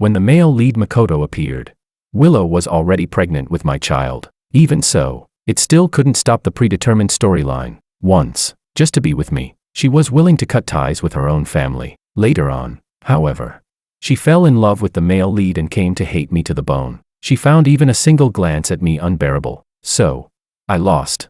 when the male lead Makoto appeared. Willow was already pregnant with my child. Even so, it still couldn't stop the predetermined storyline. Once, just to be with me, she was willing to cut ties with her own family. Later on, however, she fell in love with the male lead and came to hate me to the bone. She found even a single glance at me unbearable. So, I lost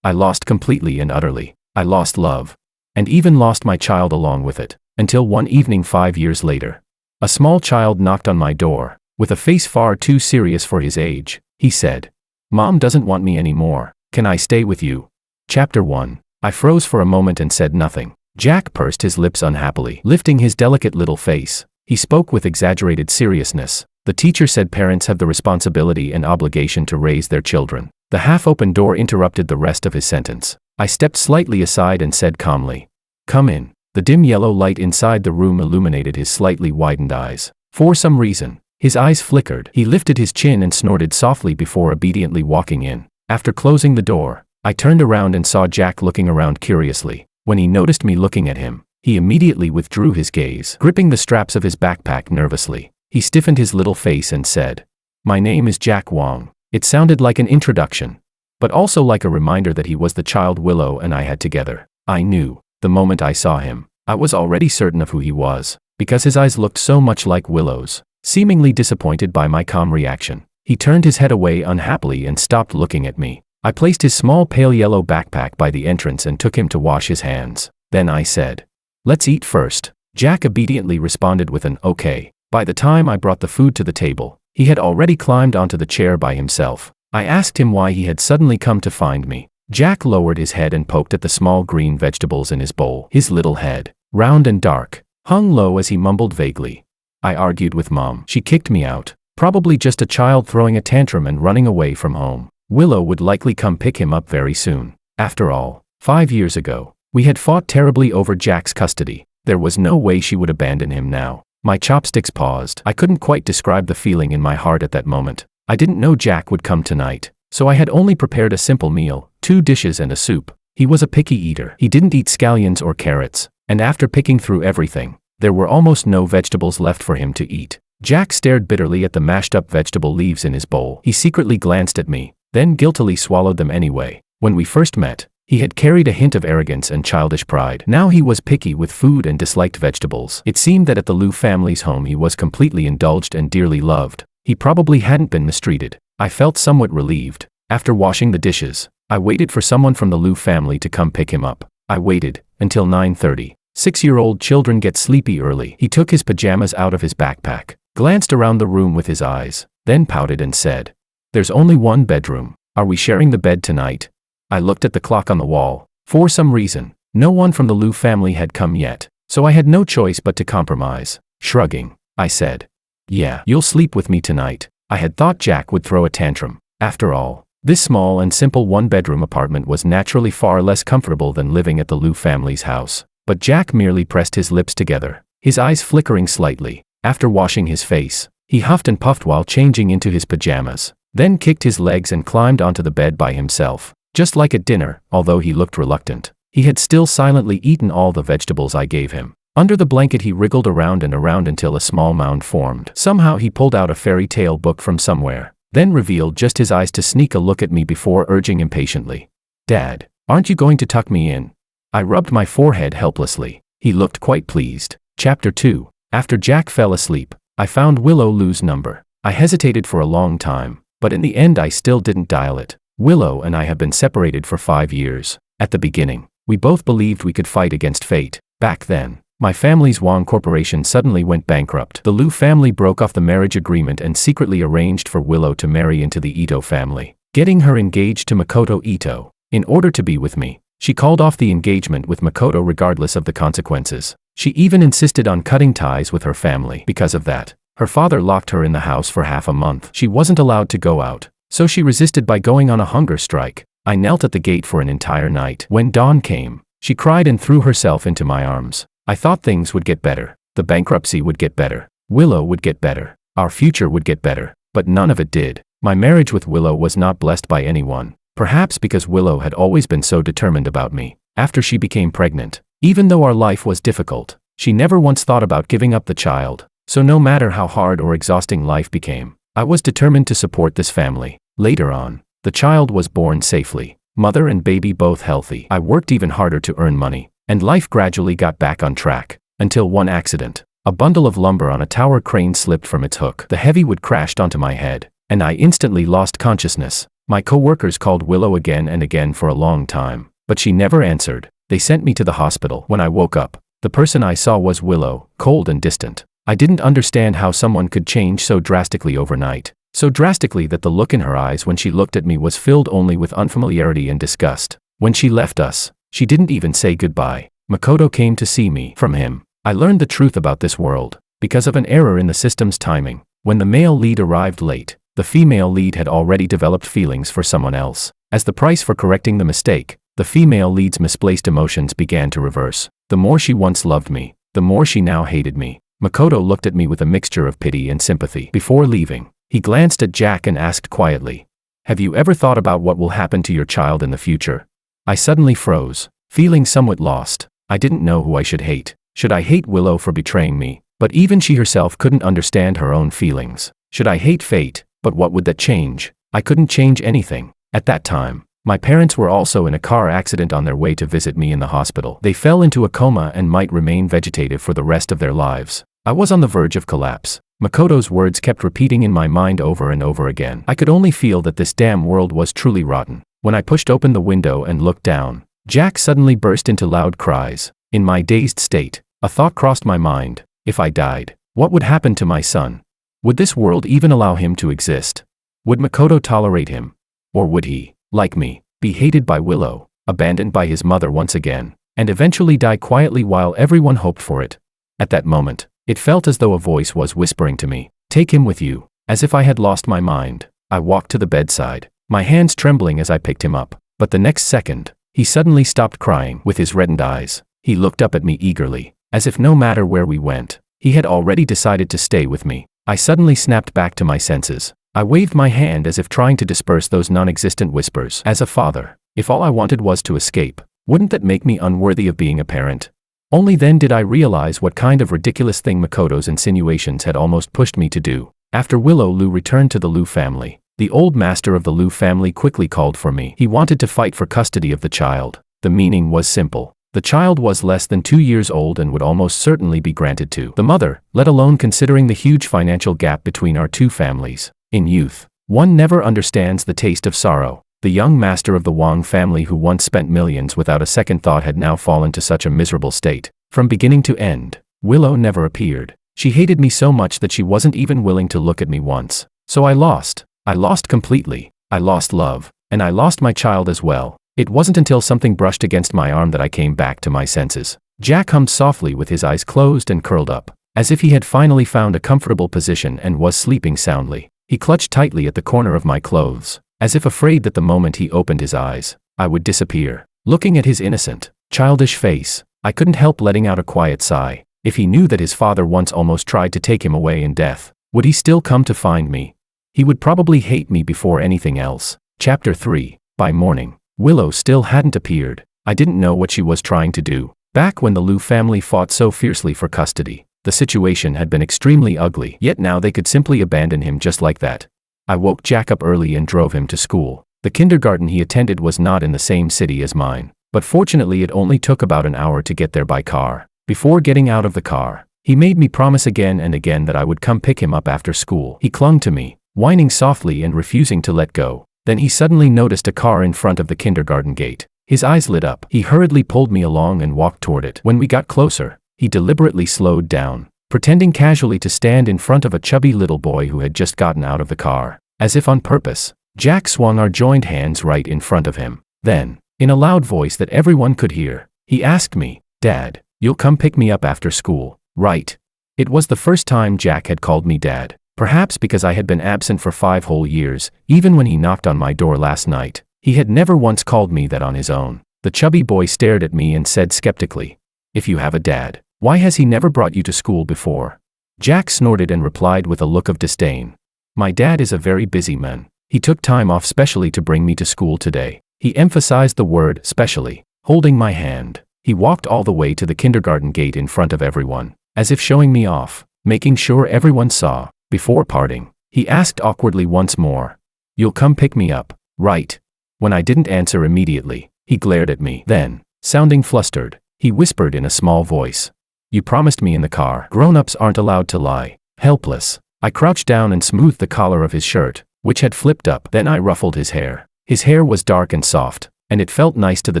completely and utterly. I lost love. And even lost my child along with it. Until one evening 5 years later, a small child knocked on my door. With a face far too serious for his age, he said, "Mom doesn't want me anymore. Can I stay with you?" Chapter 1. I froze for a moment and said nothing. Jack pursed his lips unhappily, lifting his delicate little face. He spoke with exaggerated seriousness. The teacher said parents have the responsibility and obligation to raise their children. The half-open door interrupted the rest of his sentence. I stepped slightly aside and said calmly, "Come in." The dim yellow light inside the room illuminated his slightly widened eyes. For some reason, his eyes flickered. He lifted his chin and snorted softly before obediently walking in. After closing the door, I turned around and saw Jack looking around curiously. When he noticed me looking at him, he immediately withdrew his gaze, gripping the straps of his backpack nervously. He stiffened his little face and said, "My name is Jack Wong." It sounded like an introduction, but also like a reminder that he was the child Willow and I had together. I knew, the moment I saw him, I was already certain of who he was, because his eyes looked so much like Willow's. Seemingly disappointed by my calm reaction, he turned his head away unhappily and stopped looking at me. I placed his small pale yellow backpack by the entrance and took him to wash his hands. Then I said, "Let's eat first." Jack obediently responded with an "okay." By the time I brought the food to the table, he had already climbed onto the chair by himself. I asked him why he had suddenly come to find me. Jack lowered his head and poked at the small green vegetables in his bowl. His little head, round and dark, hung low as he mumbled vaguely. I argued with Mom. She kicked me out. Probably just a child throwing a tantrum and running away from home. Willow would likely come pick him up very soon. After all, 5 years ago, we had fought terribly over Jack's custody. There was no way she would abandon him now. My chopsticks paused. I couldn't quite describe the feeling in my heart at that moment. I didn't know Jack would come tonight, so I had only prepared a simple meal, 2 dishes and a soup. He was a picky eater. He didn't eat scallions or carrots, and after picking through everything, there were almost no vegetables left for him to eat. Jack stared bitterly at the mashed-up vegetable leaves in his bowl. He secretly glanced at me, then guiltily swallowed them anyway. When we first met, he had carried a hint of arrogance and childish pride. Now he was picky with food and disliked vegetables. It seemed that at the Liu family's home he was completely indulged and dearly loved. He probably hadn't been mistreated. I felt somewhat relieved. After washing the dishes, I waited for someone from the Liu family to come pick him up. I waited until 9:30. 6-year-old children get sleepy early. He took his pajamas out of his backpack, glanced around the room with his eyes, then pouted and said, "There's only one bedroom. Are we sharing the bed tonight?" I looked at the clock on the wall. For some reason, no one from the Liu family had come yet, so I had no choice but to compromise. Shrugging, I said, "Yeah, you'll sleep with me tonight." I had thought Jack would throw a tantrum. After all, this small and simple one-bedroom apartment was naturally far less comfortable than living at the Liu family's house. But Jack merely pressed his lips together, his eyes flickering slightly. After washing his face, he huffed and puffed while changing into his pajamas, then kicked his legs and climbed onto the bed by himself. Just like at dinner, although he looked reluctant, he had still silently eaten all the vegetables I gave him. Under the blanket he wriggled around and around until a small mound formed. Somehow he pulled out a fairy tale book from somewhere, then revealed just his eyes to sneak a look at me before urging impatiently, "Dad, aren't you going to tuck me in?" I rubbed my forehead helplessly. He looked quite pleased. Chapter 2. After Jack fell asleep, I found Willow Liu's number. I hesitated for a long time, but in the end I still didn't dial it. Willow and I have been separated for 5 years. At the beginning, we both believed we could fight against fate. Back then, my family's Wong Corporation suddenly went bankrupt. The Liu family broke off the marriage agreement and secretly arranged for Willow to marry into the Ito family, getting her engaged to Makoto Ito. In order to be with me, she called off the engagement with Makoto regardless of the consequences. She even insisted on cutting ties with her family. Because of that, her father locked her in the house for half a month. She wasn't allowed to go out, so she resisted by going on a hunger strike. I knelt at the gate for an entire night. When dawn came, she cried and threw herself into my arms. I thought things would get better. The bankruptcy would get better. Willow would get better. Our future would get better. But none of it did. My marriage with Willow was not blessed by anyone. Perhaps because Willow had always been so determined about me. After she became pregnant, even though our life was difficult, she never once thought about giving up the child. So no matter how hard or exhausting life became, I was determined to support this family. Later on, the child was born safely, mother and baby both healthy. I worked even harder to earn money, and life gradually got back on track, until one accident. A bundle of lumber on a tower crane slipped from its hook. The heavy wood crashed onto my head, and I instantly lost consciousness. My co-workers called Willow again and again for a long time, but she never answered. They sent me to the hospital. When I woke up, the person I saw was Willow, cold and distant. I didn't understand how someone could change so drastically overnight. So drastically that the look in her eyes when she looked at me was filled only with unfamiliarity and disgust. When she left us, she didn't even say goodbye. Makoto came to see me. From him, I learned the truth about this world. Because of an error in the system's timing, when the male lead arrived late, the female lead had already developed feelings for someone else. As the price for correcting the mistake, the female lead's misplaced emotions began to reverse. The more she once loved me, the more she now hated me. Makoto looked at me with a mixture of pity and sympathy. Before leaving, he glanced at Jack and asked quietly, "Have you ever thought about what will happen to your child in the future?" I suddenly froze, feeling somewhat lost. I didn't know who I should hate. Should I hate Willow for betraying me? But even she herself couldn't understand her own feelings. Should I hate fate? But what would that change? I couldn't change anything. At that time, my parents were also in a car accident on their way to visit me in the hospital. They fell into a coma and might remain vegetative for the rest of their lives. I was on the verge of collapse. Makoto's words kept repeating in my mind over and over again. I could only feel that this damn world was truly rotten. When I pushed open the window and looked down, Jack suddenly burst into loud cries. In my dazed state, a thought crossed my mind. If I died, what would happen to my son? Would this world even allow him to exist? Would Makoto tolerate him? Or would he, like me, be hated by Willow, abandoned by his mother once again, and eventually die quietly while everyone hoped for it? At that moment, it felt as though a voice was whispering to me, "Take him with you." As if I had lost my mind, I walked to the bedside, my hands trembling as I picked him up. But the next second, he suddenly stopped crying. With his reddened eyes, he looked up at me eagerly, as if no matter where we went, he had already decided to stay with me. I suddenly snapped back to my senses. I waved my hand as if trying to disperse those non-existent whispers. As a father, if all I wanted was to escape, wouldn't that make me unworthy of being a parent? Only then did I realize what kind of ridiculous thing Makoto's insinuations had almost pushed me to do. After Willow Lu returned to the Lu family, the old master of the Lu family quickly called for me. He wanted to fight for custody of the child. The meaning was simple. The child was less than 2 years old and would almost certainly be granted to the mother, let alone considering the huge financial gap between our two families. In youth, one never understands the taste of sorrow. The young master of the Wang family who once spent millions without a second thought had now fallen to such a miserable state. From beginning to end, Willow never appeared. She hated me so much that she wasn't even willing to look at me once. So I lost. I lost completely. I lost love. And I lost my child as well. It wasn't until something brushed against my arm that I came back to my senses. Jack hummed softly with his eyes closed and curled up, as if he had finally found a comfortable position and was sleeping soundly. He clutched tightly at the corner of my clothes, as if afraid that the moment he opened his eyes, I would disappear. Looking at his innocent, childish face, I couldn't help letting out a quiet sigh. If he knew that his father once almost tried to take him away in death, would he still come to find me? He would probably hate me before anything else. Chapter 3. By morning, Willow still hadn't appeared. I didn't know what she was trying to do. Back when the Lu family fought so fiercely for custody, the situation had been extremely ugly, yet now they could simply abandon him just like that. I woke Jack up early and drove him to school. The kindergarten he attended was not in the same city as mine, but fortunately it only took about an hour to get there by car. Before getting out of the car, he made me promise again and again that I would come pick him up after school. He clung to me, whining softly and refusing to let go. Then he suddenly noticed a car in front of the kindergarten gate. His eyes lit up. He hurriedly pulled me along and walked toward it. When we got closer, he deliberately slowed down, pretending casually to stand in front of a chubby little boy who had just gotten out of the car. As if on purpose, Jack swung our joined hands right in front of him. Then, in a loud voice that everyone could hear, he asked me, "Dad, you'll come pick me up after school, right?" It was the first time Jack had called me Dad. Perhaps because I had been absent for 5 whole years, even when he knocked on my door last night, he had never once called me that on his own. The chubby boy stared at me and said skeptically, "If you have a dad, why has he never brought you to school before?" Jack snorted and replied with a look of disdain, "My dad is a very busy man. He took time off specially to bring me to school today." He emphasized the word specially. Holding my hand, he walked all the way to the kindergarten gate in front of everyone, as if showing me off. making sure everyone saw. Before parting, he asked awkwardly once more, "You'll come pick me up, right?" When I didn't answer immediately, he glared at me. Then, sounding flustered, he whispered in a small voice, "You promised me in the car. Grown-ups aren't allowed to lie." Helpless, I crouched down and smoothed the collar of his shirt, which had flipped up. Then I ruffled his hair. His hair was dark and soft, and it felt nice to the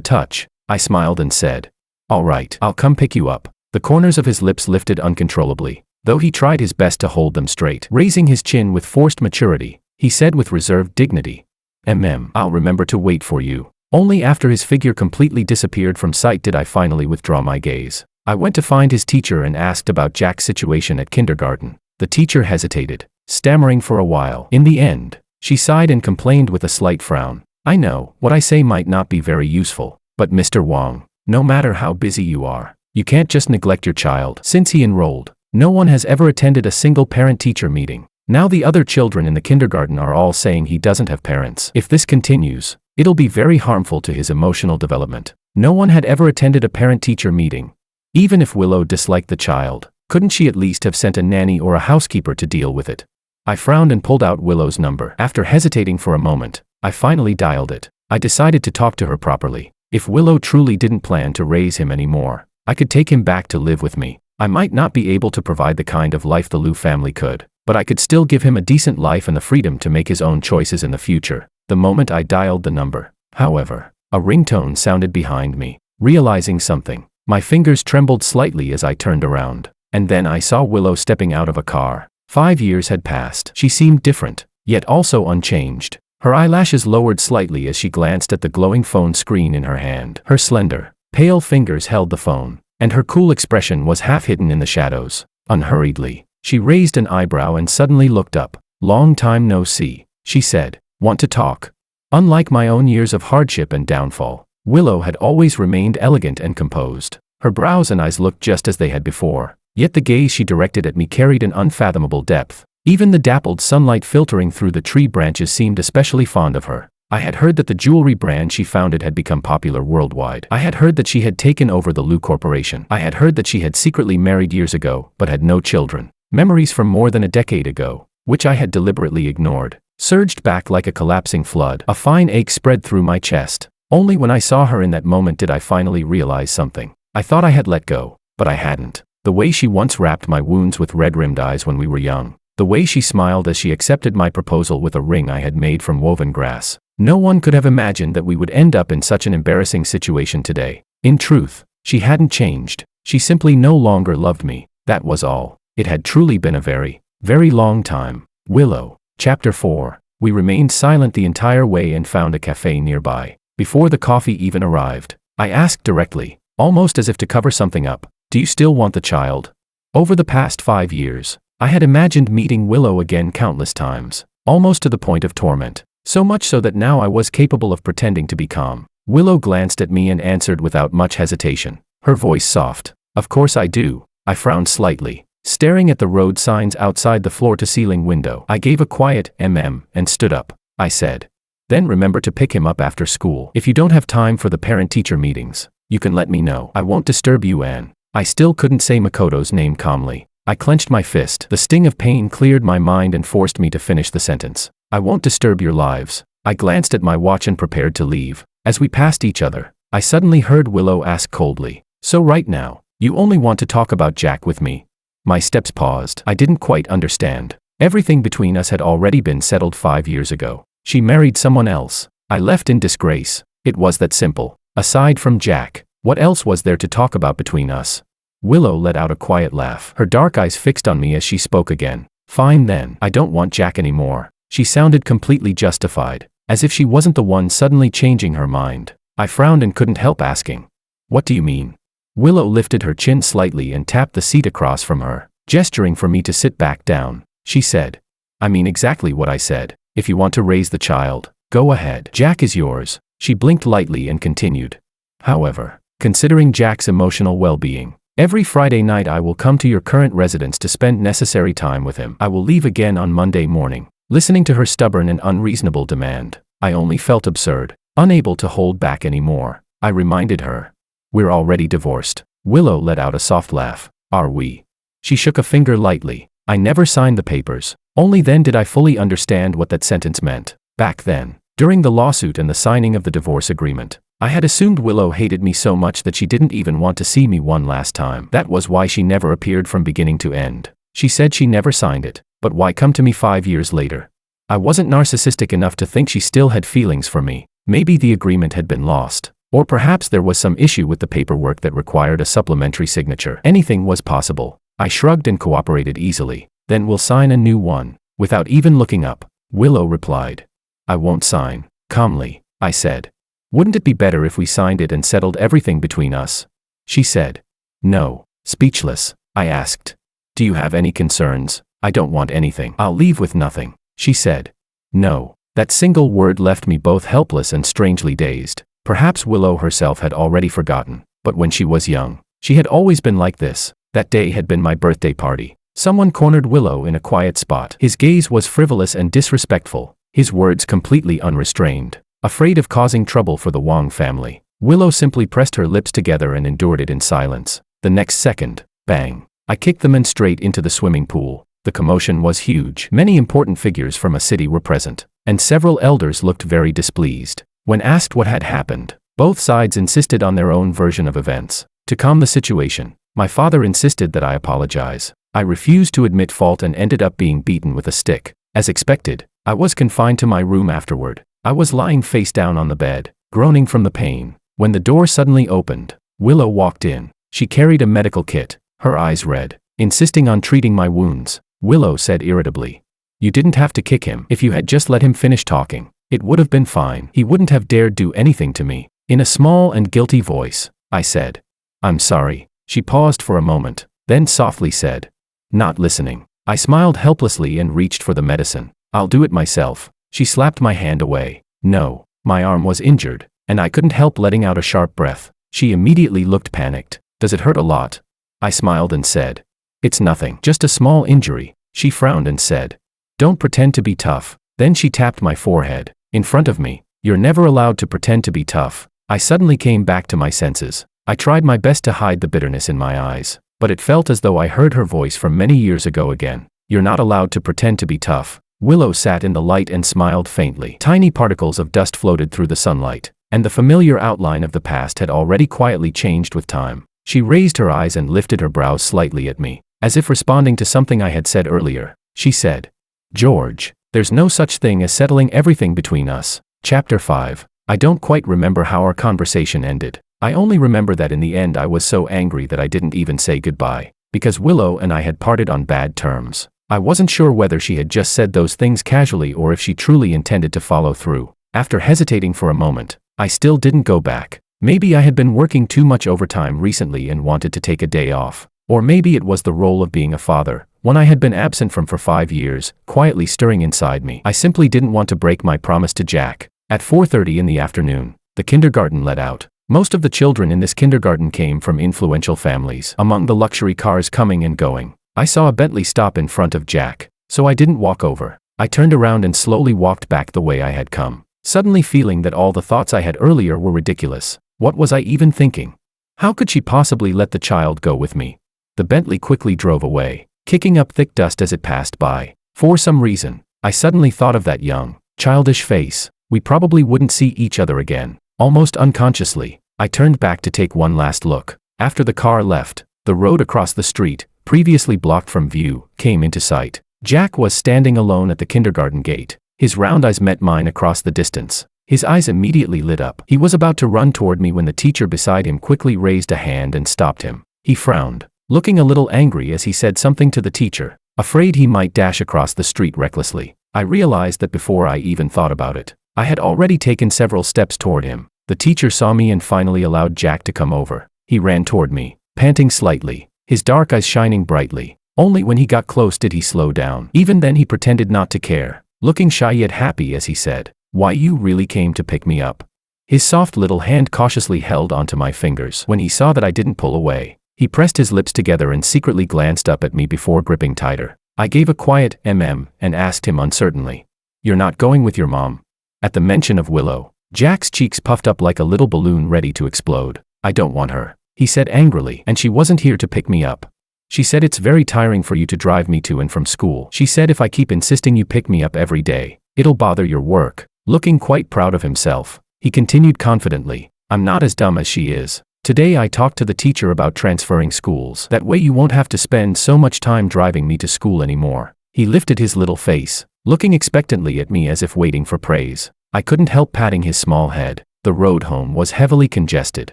touch. I smiled and said, "All right, I'll come pick you up." The corners of his lips lifted uncontrollably, though he tried his best to hold them straight. Raising his chin with forced maturity, he said with reserved dignity, I'll remember to wait for you." Only after his figure completely disappeared from sight did I finally withdraw my gaze. I went to find his teacher and asked about Jack's situation at kindergarten. The teacher hesitated, stammering for a while. In the end, she sighed and complained with a slight frown, "I know, what I say might not be very useful, but Mr. Wong, no matter how busy you are, you can't just neglect your child." Since he enrolled, no one has ever attended a single parent-teacher meeting. Now the other children in the kindergarten are all saying he doesn't have parents. If this continues, it'll be very harmful to his emotional development. No one had ever attended a parent-teacher meeting. Even if Willow disliked the child, couldn't she at least have sent a nanny or a housekeeper to deal with it? I frowned and pulled out Willow's number. After hesitating for a moment, I finally dialed it. I decided to talk to her properly. If Willow truly didn't plan to raise him anymore, I could take him back to live with me. I might not be able to provide the kind of life the Liu family could, but I could still give him a decent life and the freedom to make his own choices in the future. The moment I dialed the number, however, a ringtone sounded behind me. Realizing something, my fingers trembled slightly as I turned around, and then I saw Willow stepping out of a car. 5 years had passed. She seemed different, yet also unchanged. Her eyelashes lowered slightly as she glanced at the glowing phone screen in her hand. Her slender, pale fingers held the phone, and her cool expression was half hidden in the shadows. Unhurriedly, she raised an eyebrow and suddenly looked up. "Long time no see," she said. "Want to talk?" Unlike my own years of hardship and downfall, Willow had always remained elegant and composed. Her brows and eyes looked just as they had before, yet the gaze she directed at me carried an unfathomable depth. Even the dappled sunlight filtering through the tree branches seemed especially fond of her. I had heard that the jewelry brand she founded had become popular worldwide. I had heard that she had taken over the Liu Corporation. I had heard that she had secretly married years ago, but had no children. Memories from more than a decade ago, which I had deliberately ignored, surged back like a collapsing flood. A fine ache spread through my chest. Only when I saw her in that moment did I finally realize something. I thought I had let go, but I hadn't. The way she once wrapped my wounds with red-rimmed eyes when we were young. The way she smiled as she accepted my proposal with a ring I had made from woven grass. No one could have imagined that we would end up in such an embarrassing situation today. In truth, she hadn't changed. She simply no longer loved me. That was all. It had truly been a very, very long time. Willow. Chapter 4. We remained silent the entire way and found a cafe nearby. Before the coffee even arrived, I asked directly, almost as if to cover something up, "Do you still want the child?" Over the past 5 years, I had imagined meeting Willow again countless times, almost to the point of torment. So much so that now I was capable of pretending to be calm. Willow glanced at me and answered without much hesitation, her voice soft. "Of course I do." I frowned slightly, staring at the road signs outside the floor-to-ceiling window. I gave a quiet and stood up. I said, "Then remember to pick him up after school. If you don't have time for the parent-teacher meetings, you can let me know. I won't disturb you, Anne." I still couldn't say Makoto's name calmly. I clenched my fist. The sting of pain cleared my mind and forced me to finish the sentence. "I won't disturb your lives." I glanced at my watch and prepared to leave. As we passed each other, I suddenly heard Willow ask coldly, "So right now, you only want to talk about Jack with me?" My steps paused. I didn't quite understand. Everything between us had already been settled 5 years ago. She married someone else. I left in disgrace. It was that simple. Aside from Jack, what else was there to talk about between us? Willow let out a quiet laugh. Her dark eyes fixed on me as she spoke again. "Fine then. I don't want Jack anymore." She sounded completely justified, as if she wasn't the one suddenly changing her mind. I frowned and couldn't help asking, "What do you mean?" Willow lifted her chin slightly and tapped the seat across from her, gesturing for me to sit back down. She said, "I mean exactly what I said. If you want to raise the child, go ahead. Jack is yours." She blinked lightly and continued, "However, considering Jack's emotional well-being, every Friday night I will come to your current residence to spend necessary time with him. I will leave again on Monday morning." Listening to her stubborn and unreasonable demand, I only felt absurd, unable to hold back anymore. I reminded her, "We're already divorced." Willow let out a soft laugh. "Are we?" She shook a finger lightly. I never signed the papers. Only then did I fully understand what that sentence meant. Back then, during the lawsuit and the signing of the divorce agreement, I had assumed Willow hated me so much that she didn't even want to see me one last time. That was why she never appeared from beginning to end. She said she never signed it, but why come to me 5 years later? I wasn't narcissistic enough to think she still had feelings for me. Maybe the agreement had been lost. Or perhaps there was some issue with the paperwork that required a supplementary signature. Anything was possible. I shrugged and cooperated easily. Then we'll sign a new one. Without even looking up, Willow replied. I won't sign. Calmly, I said. Wouldn't it be better if we signed it and settled everything between us? She said. No. Speechless, I asked. Do you have any concerns? I don't want anything. I'll leave with nothing, she said. No. That single word left me both helpless and strangely dazed. Perhaps Willow herself had already forgotten, but when she was young, she had always been like this. That day had been my birthday party. Someone cornered Willow in a quiet spot. His gaze was frivolous and disrespectful, his words completely unrestrained. Afraid of causing trouble for the Wong family, Willow simply pressed her lips together and endured it in silence. The next second, bang, I kicked the men straight into the swimming pool. The commotion was huge. Many important figures from a city were present, and several elders looked very displeased. When asked what had happened, both sides insisted on their own version of events. To calm the situation, my father insisted that I apologize. I refused to admit fault and ended up being beaten with a stick. As expected, I was confined to my room afterward. I was lying face down on the bed, groaning from the pain. When the door suddenly opened, Willow walked in. She carried a medical kit, her eyes red, insisting on treating my wounds. Willow said irritably, "You didn't have to kick him. If you had just let him finish talking, it would have been fine. He wouldn't have dared do anything to me." In a small and guilty voice, I said, "I'm sorry." She paused for a moment, then softly said, "Not listening." I smiled helplessly and reached for the medicine. "I'll do it myself." She slapped my hand away. No, my arm was injured, and I couldn't help letting out a sharp breath. She immediately looked panicked. "Does it hurt a lot?" I smiled and said, "It's nothing, just a small injury." She frowned and said, "Don't pretend to be tough." Then she tapped my forehead. In front of me, "You're never allowed to pretend to be tough." I suddenly came back to my senses. I tried my best to hide the bitterness in my eyes, but it felt as though I heard her voice from many years ago again. "You're not allowed to pretend to be tough." Willow sat in the light and smiled faintly. Tiny particles of dust floated through the sunlight, and the familiar outline of the past had already quietly changed with time. She raised her eyes and lifted her brows slightly at me, as if responding to something I had said earlier. She said, "George, there's no such thing as settling everything between us." Chapter 5. I don't quite remember how our conversation ended. I only remember that in the end I was so angry that I didn't even say goodbye, because Willow and I had parted on bad terms. I wasn't sure whether she had just said those things casually or if she truly intended to follow through. After hesitating for a moment, I still didn't go back. Maybe I had been working too much overtime recently and wanted to take a day off. Or maybe it was the role of being a father, one I had been absent from for 5 years, quietly stirring inside me. I simply didn't want to break my promise to Jack. At 4:30 in the afternoon, the kindergarten let out. Most of the children in this kindergarten came from influential families. Among the luxury cars coming and going, I saw a Bentley stop in front of Jack, so I didn't walk over. I turned around and slowly walked back the way I had come, suddenly feeling that all the thoughts I had earlier were ridiculous. What was I even thinking? How could she possibly let the child go with me? The Bentley quickly drove away, kicking up thick dust as it passed by. For some reason, I suddenly thought of that young, childish face. We probably wouldn't see each other again. Almost unconsciously, I turned back to take one last look. After the car left, the road across the street, previously blocked from view, came into sight. Jack was standing alone at the kindergarten gate. His round eyes met mine across the distance. His eyes immediately lit up. He was about to run toward me when the teacher beside him quickly raised a hand and stopped him. He frowned, looking a little angry as he said something to the teacher, afraid he might dash across the street recklessly. I realized that before I even thought about it, I had already taken several steps toward him. The teacher saw me and finally allowed Jack to come over. He ran toward me, panting slightly, his dark eyes shining brightly. Only when he got close did he slow down. Even then he pretended not to care, looking shy yet happy as he said, "Why, you really came to pick me up." His soft little hand cautiously held onto my fingers. When he saw that I didn't pull away, he pressed his lips together and secretly glanced up at me before gripping tighter. I gave a quiet and asked him uncertainly, "You're not going with your mom?" At the mention of Willow, Jack's cheeks puffed up like a little balloon ready to explode. "I don't want her," he said angrily, "and she wasn't here to pick me up. She said it's very tiring for you to drive me to and from school. She said if I keep insisting you pick me up every day, it'll bother your work. Looking quite proud of himself, he continued confidently, I'm not as dumb as she is. Today I talked to the teacher about transferring schools. That way you won't have to spend so much time driving me to school anymore. He lifted his little face, looking expectantly at me as if waiting for praise. I couldn't help patting his small head. The road home was heavily congested.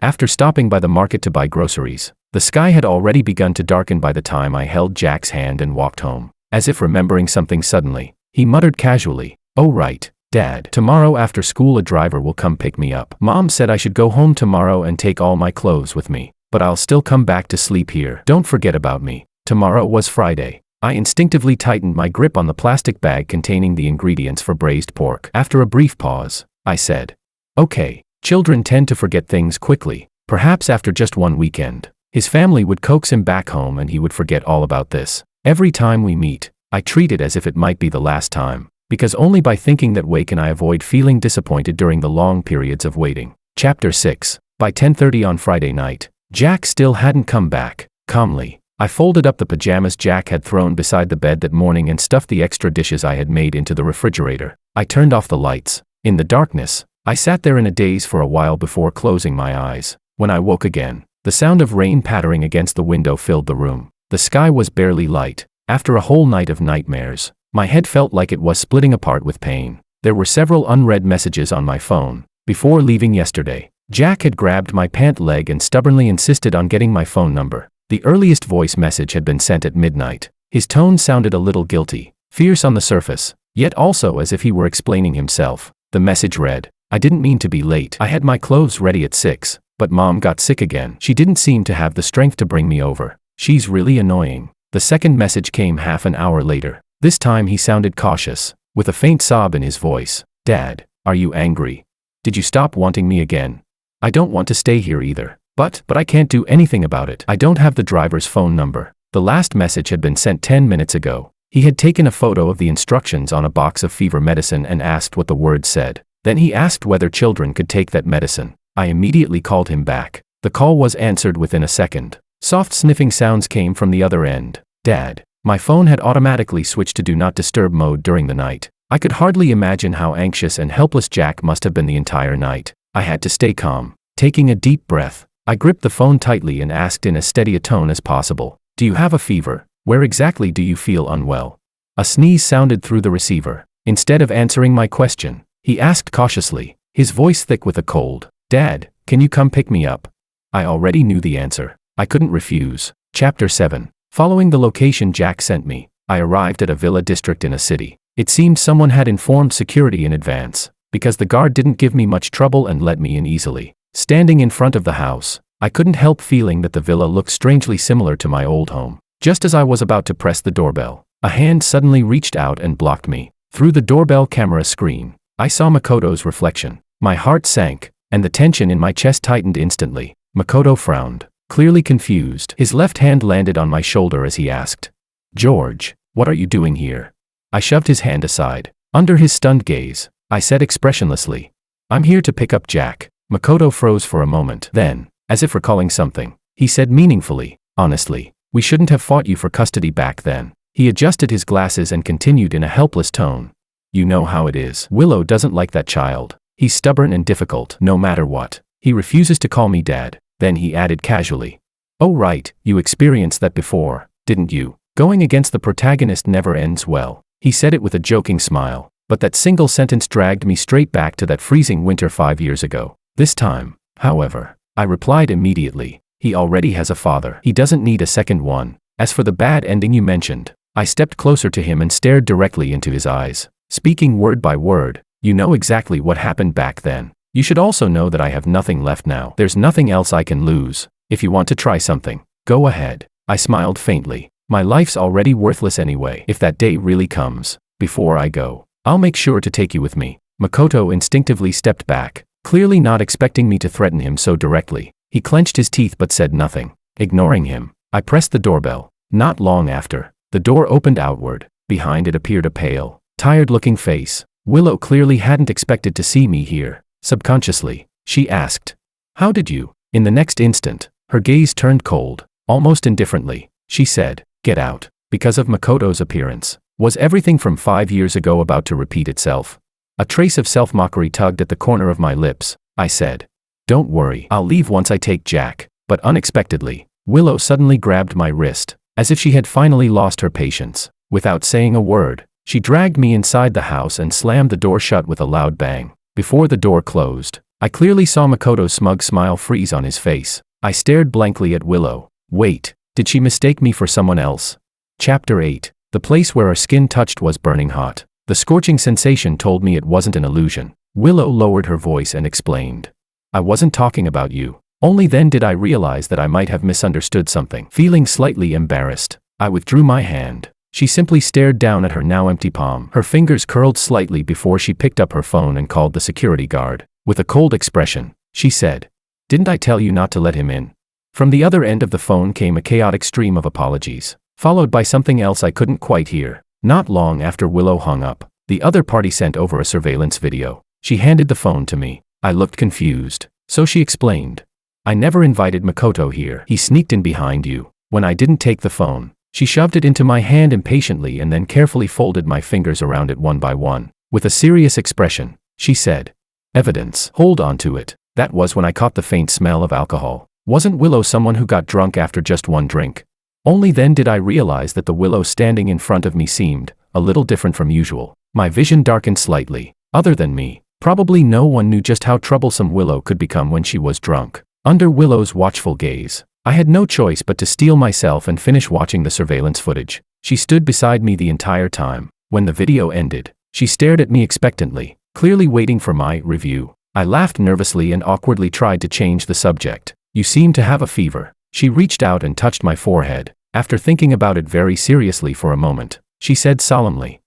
After stopping by the market to buy groceries, the sky had already begun to darken by the time I held Jack's hand and walked home. As if remembering something suddenly, he muttered casually, "Oh right, Dad, tomorrow after school a driver will come pick me up. Mom said I should go home tomorrow and take all my clothes with me, but I'll still come back to sleep here. Don't forget about me." Tomorrow was Friday. I instinctively tightened my grip on the plastic bag containing the ingredients for braised pork. After a brief pause, I said, "Okay, children tend to forget things quickly. Perhaps after just one weekend, his family would coax him back home and he would forget all about this. Every time we meet, I treat it as if it might be the last time, because only by thinking that way can I avoid feeling disappointed during the long periods of waiting." Chapter 6. By 10:30 on Friday night, Jack still hadn't come back. Calmly, I folded up the pajamas Jack had thrown beside the bed that morning and stuffed the extra dishes I had made into the refrigerator. I turned off the lights. In the darkness, I sat there in a daze for a while before closing my eyes. When I woke again, the sound of rain pattering against the window filled the room. The sky was barely light. After a whole night of nightmares, my head felt like it was splitting apart with pain. There were several unread messages on my phone. Before leaving yesterday, Jack had grabbed my pant leg and stubbornly insisted on getting my phone number. The earliest voice message had been sent at midnight. His tone sounded a little guilty, fierce on the surface, yet also as if he were explaining himself. The message read, "I didn't mean to be late. I had my clothes ready at 6, but Mom got sick again. She didn't seem to have the strength to bring me over. She's really annoying." The second message came half an hour later. This time he sounded cautious, with a faint sob in his voice. "Dad, are you angry? Did you stop wanting me again? I don't want to stay here either. But I can't do anything about it. I don't have the driver's phone number." The last message had been sent 10 minutes ago. He had taken a photo of the instructions on a box of fever medicine and asked what the words said. Then he asked whether children could take that medicine. I immediately called him back. The call was answered within a second. Soft sniffing sounds came from the other end. "Dad." My phone had automatically switched to do not disturb mode during the night. I could hardly imagine how anxious and helpless Jack must have been the entire night. I had to stay calm. Taking a deep breath, I gripped the phone tightly and asked in as steady a tone as possible, "Do you have a fever? Where exactly do you feel unwell?" A sneeze sounded through the receiver. Instead of answering my question, he asked cautiously, his voice thick with a cold, "Dad, can you come pick me up?" I already knew the answer. I couldn't refuse. Chapter 7. Following the location Jack sent me, I arrived at a villa district in a city. It seemed someone had informed security in advance, because the guard didn't give me much trouble and let me in easily. Standing in front of the house, I couldn't help feeling that the villa looked strangely similar to my old home. Just as I was about to press the doorbell, a hand suddenly reached out and blocked me. Through the doorbell camera screen, I saw Makoto's reflection. My heart sank, and the tension in my chest tightened instantly. Makoto frowned, clearly confused. His left hand landed on my shoulder as he asked, "George, what are you doing here?" I shoved his hand aside. Under his stunned gaze, I said expressionlessly, "I'm here to pick up Jack." Makoto froze for a moment. Then, as if recalling something, he said meaningfully, "Honestly, we shouldn't have fought you for custody back then." He adjusted his glasses and continued in a helpless tone, "You know how it is. Willow doesn't like that child. He's stubborn and difficult, no matter what. He refuses to call me Dad." Then he added casually, "Oh right, you experienced that before, didn't you? Going against the protagonist never ends well." He said it with a joking smile, but that single sentence dragged me straight back to that freezing winter 5 years ago. This time, however, I replied immediately, "He already has a father. He doesn't need a second one. As for the bad ending you mentioned," I stepped closer to him and stared directly into his eyes, speaking word by word, "You know exactly what happened back then. You should also know that I have nothing left now. There's nothing else I can lose. If you want to try something, go ahead." I smiled faintly. My life's already worthless anyway. If that day really comes, before I go, I'll make sure to take you with me. Makoto instinctively stepped back, clearly not expecting me to threaten him so directly. He clenched his teeth but said nothing. Ignoring him, I pressed the doorbell. Not long after, the door opened outward. Behind it appeared a pale, tired-looking face. Willow clearly hadn't expected to see me here. Subconsciously, she asked, "How did you?" In the next instant, her gaze turned cold. Almost indifferently, she said. Get out. Because of Makoto's appearance. Was everything from 5 years ago about to repeat itself? A trace of self-mockery tugged at the corner of my lips. I said, "Don't worry, I'll leave once I take Jack." But unexpectedly, Willow suddenly grabbed my wrist, as if she had finally lost her patience. Without saying a word, she dragged me inside the house and slammed the door shut with a loud bang. Before the door closed, I clearly saw Makoto's smug smile freeze on his face. I stared blankly at Willow. Wait, did she mistake me for someone else? Chapter 8. The place where our skin touched was burning hot. The scorching sensation told me it wasn't an illusion. Willow lowered her voice and explained. I wasn't talking about you. Only then did I realize that I might have misunderstood something. Feeling slightly embarrassed, I withdrew my hand. She simply stared down at her now empty palm. Her fingers curled slightly before she picked up her phone and called the security guard. With a cold expression, she said, "Didn't I tell you not to let him in?" From the other end of the phone came a chaotic stream of apologies, followed by something else I couldn't quite hear. Not long after Willow hung up, the other party sent over a surveillance video. She handed the phone to me. I looked confused, so she explained. I never invited Makoto here. He sneaked in behind you. When I didn't take the phone, she shoved it into my hand impatiently and then carefully folded my fingers around it one by one. With a serious expression, she said, "Evidence. Hold on to it." That was when I caught the faint smell of alcohol. Wasn't Willow someone who got drunk after just one drink? Only then did I realize that the Willow standing in front of me seemed a little different from usual. My vision darkened slightly. Other than me, probably no one knew just how troublesome Willow could become when she was drunk. Under Willow's watchful gaze, I had no choice but to steel myself and finish watching the surveillance footage. She stood beside me the entire time. When the video ended, she stared at me expectantly, clearly waiting for my review. I laughed nervously and awkwardly tried to change the subject. "You seem to have a fever." She reached out and touched my forehead. After thinking about it very seriously for a moment, she said solemnly,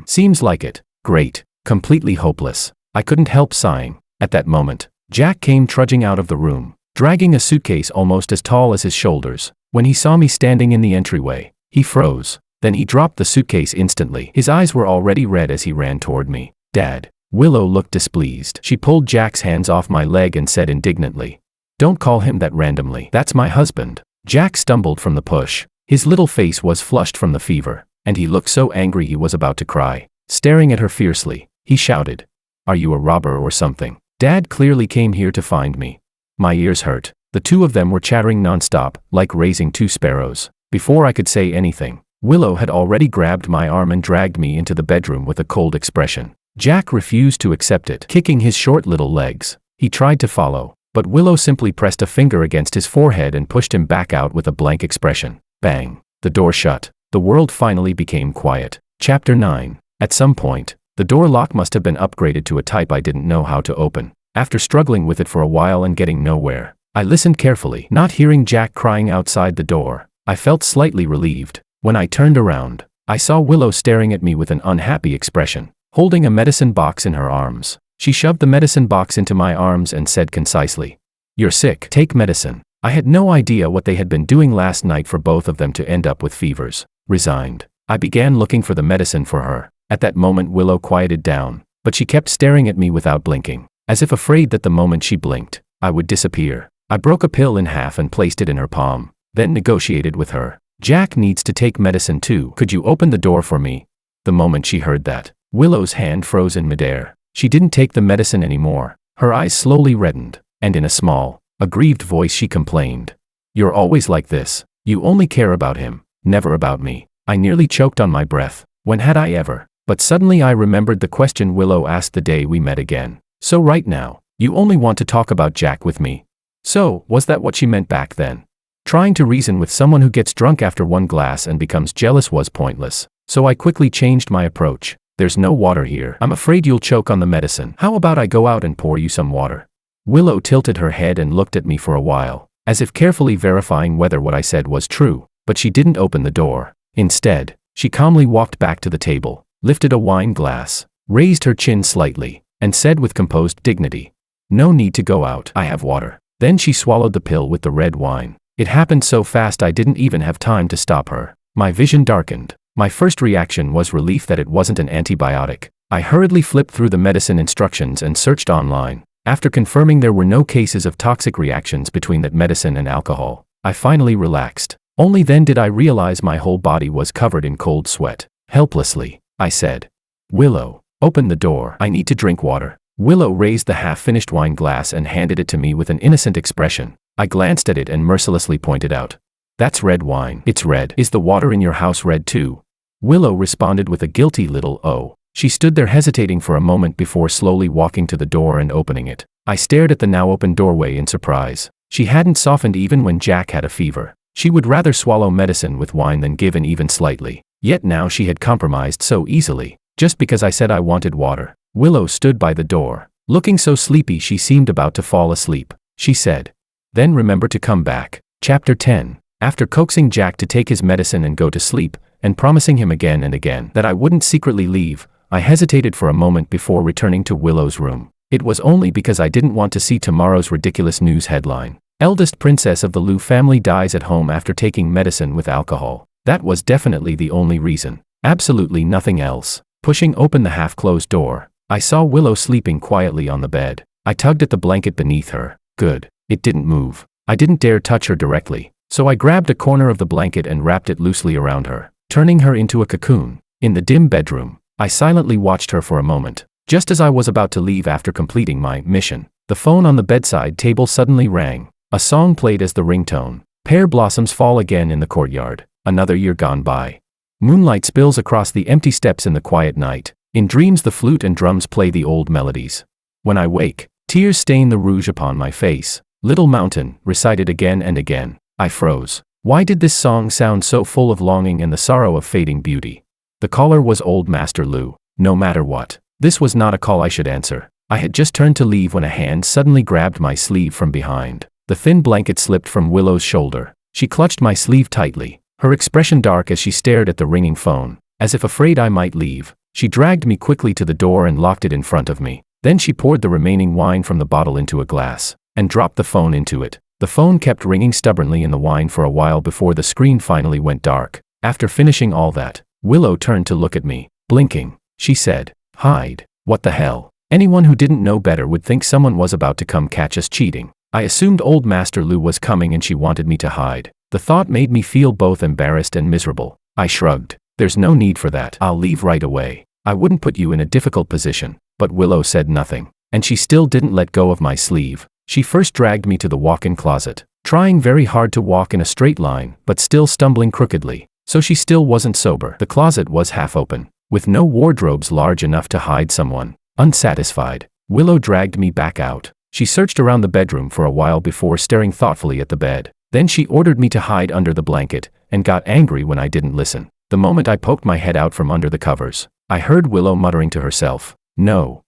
"Seems like it." Great. Completely hopeless. I couldn't help sighing. At that moment, Jack came trudging out of the room, dragging a suitcase almost as tall as his shoulders. When he saw me standing in the entryway, he froze. Then he dropped the suitcase instantly. His eyes were already red as he ran toward me. "Dad." Willow looked displeased. She pulled Jack's hands off my leg and said indignantly, "Don't call him that randomly. That's my husband." Jack stumbled from the push. His little face was flushed from the fever, and he looked so angry he was about to cry. Staring at her fiercely, he shouted, "Are you a robber or something?" Dad clearly came here to find me. My ears hurt. The two of them were chattering nonstop, like raising two sparrows. Before I could say anything, Willow had already grabbed my arm and dragged me into the bedroom with a cold expression. Jack refused to accept it, kicking his short little legs. He tried to follow, but Willow simply pressed a finger against his forehead and pushed him back out with a blank expression. Bang. The door shut. The world finally became quiet. Chapter 9. At some point, the door lock must have been upgraded to a type I didn't know how to open. After struggling with it for a while and getting nowhere, I listened carefully. Not hearing Jack crying outside the door, I felt slightly relieved. When I turned around, I saw Willow staring at me with an unhappy expression, holding a medicine box in her arms. She shoved the medicine box into my arms and said concisely, "You're sick. Take medicine." I had no idea what they had been doing last night for both of them to end up with fevers. Resigned, I began looking for the medicine for her. At that moment Willow quieted down, but she kept staring at me without blinking, as if afraid that the moment she blinked, I would disappear. I broke a pill in half and placed it in her palm, then negotiated with her. "Jack needs to take medicine too. Could you open the door for me?" The moment she heard that, Willow's hand froze in midair. She didn't take the medicine anymore. Her eyes slowly reddened, and in a small, aggrieved voice she complained, "You're always like this. You only care about him, never about me." I nearly choked on my breath. When had I ever? But suddenly I remembered the question Willow asked the day we met again. "So right now, you only want to talk about Jack with me?" So, was that what she meant back then? Trying to reason with someone who gets drunk after one glass and becomes jealous was pointless, so I quickly changed my approach. "There's no water here. I'm afraid you'll choke on the medicine. How about I go out and pour you some water?" Willow tilted her head and looked at me for a while, as if carefully verifying whether what I said was true, but she didn't open the door. Instead, she calmly walked back to the table, lifted a wine glass, raised her chin slightly, and said with composed dignity, "No need to go out. I have water." Then she swallowed the pill with the red wine. It happened so fast I didn't even have time to stop her. My vision darkened. My first reaction was relief that it wasn't an antibiotic. I hurriedly flipped through the medicine instructions and searched online. After confirming there were no cases of toxic reactions between that medicine and alcohol, I finally relaxed. Only then did I realize my whole body was covered in cold sweat. Helplessly, I said, "Willow, open the door. I need to drink water." Willow raised the half-finished wine glass and handed it to me with an innocent expression. I glanced at it and mercilessly pointed out, "That's red wine." "It's red. Is the water in your house red too?" Willow responded with a guilty little "oh." She stood there hesitating for a moment before slowly walking to the door and opening it. I stared at the now open doorway in surprise. She hadn't softened even when Jack had a fever. She would rather swallow medicine with wine than give in even slightly. Yet now she had compromised so easily, just because I said I wanted water. Willow stood by the door, looking so sleepy she seemed about to fall asleep. She said, "Then remember to come back." Chapter 10. After coaxing Jack to take his medicine and go to sleep, and promising him again and again that I wouldn't secretly leave, I hesitated for a moment before returning to Willow's room. It was only because I didn't want to see tomorrow's ridiculous news headline. Eldest princess of the Liu family dies at home after taking medicine with alcohol. That was definitely the only reason. Absolutely nothing else. Pushing open the half-closed door, I saw Willow sleeping quietly on the bed. I tugged at the blanket beneath her. Good. It didn't move. I didn't dare touch her directly, so I grabbed a corner of the blanket and wrapped it loosely around her, turning her into a cocoon. In the dim bedroom, I silently watched her for a moment. Just as I was about to leave after completing my mission, the phone on the bedside table suddenly rang. A song played as the ringtone. Pear blossoms fall again in the courtyard. Another year gone by. Moonlight spills across the empty steps in the quiet night. In dreams the flute and drums play the old melodies. When I wake, tears stain the rouge upon my face. Little Mountain, recited again and again. I froze. Why did this song sound so full of longing and the sorrow of fading beauty? The caller was old Master Liu. No matter what, this was not a call I should answer. I had just turned to leave when a hand suddenly grabbed my sleeve from behind. The thin blanket slipped from Willow's shoulder. She clutched my sleeve tightly, her expression dark as she stared at the ringing phone. As if afraid I might leave, she dragged me quickly to the door and locked it in front of me. Then she poured the remaining wine from the bottle into a glass, and dropped the phone into it. The phone kept ringing stubbornly in the wine for a while before the screen finally went dark. After finishing all that, Willow turned to look at me, blinking. She said, "Hide." What the hell? Anyone who didn't know better would think someone was about to come catch us cheating. I assumed old Master Liu was coming and she wanted me to hide. The thought made me feel both embarrassed and miserable. I shrugged. "There's no need for that. I'll leave right away. I wouldn't put you in a difficult position." But Willow said nothing, and she still didn't let go of my sleeve. She first dragged me to the walk-in closet, trying very hard to walk in a straight line, but still stumbling crookedly. So she still wasn't sober. The closet was half open, with no wardrobes large enough to hide someone. Unsatisfied, Willow dragged me back out. She searched around the bedroom for a while before staring thoughtfully at the bed. Then she ordered me to hide under the blanket, and got angry when I didn't listen. The moment I poked my head out from under the covers, I heard Willow muttering to herself, "No.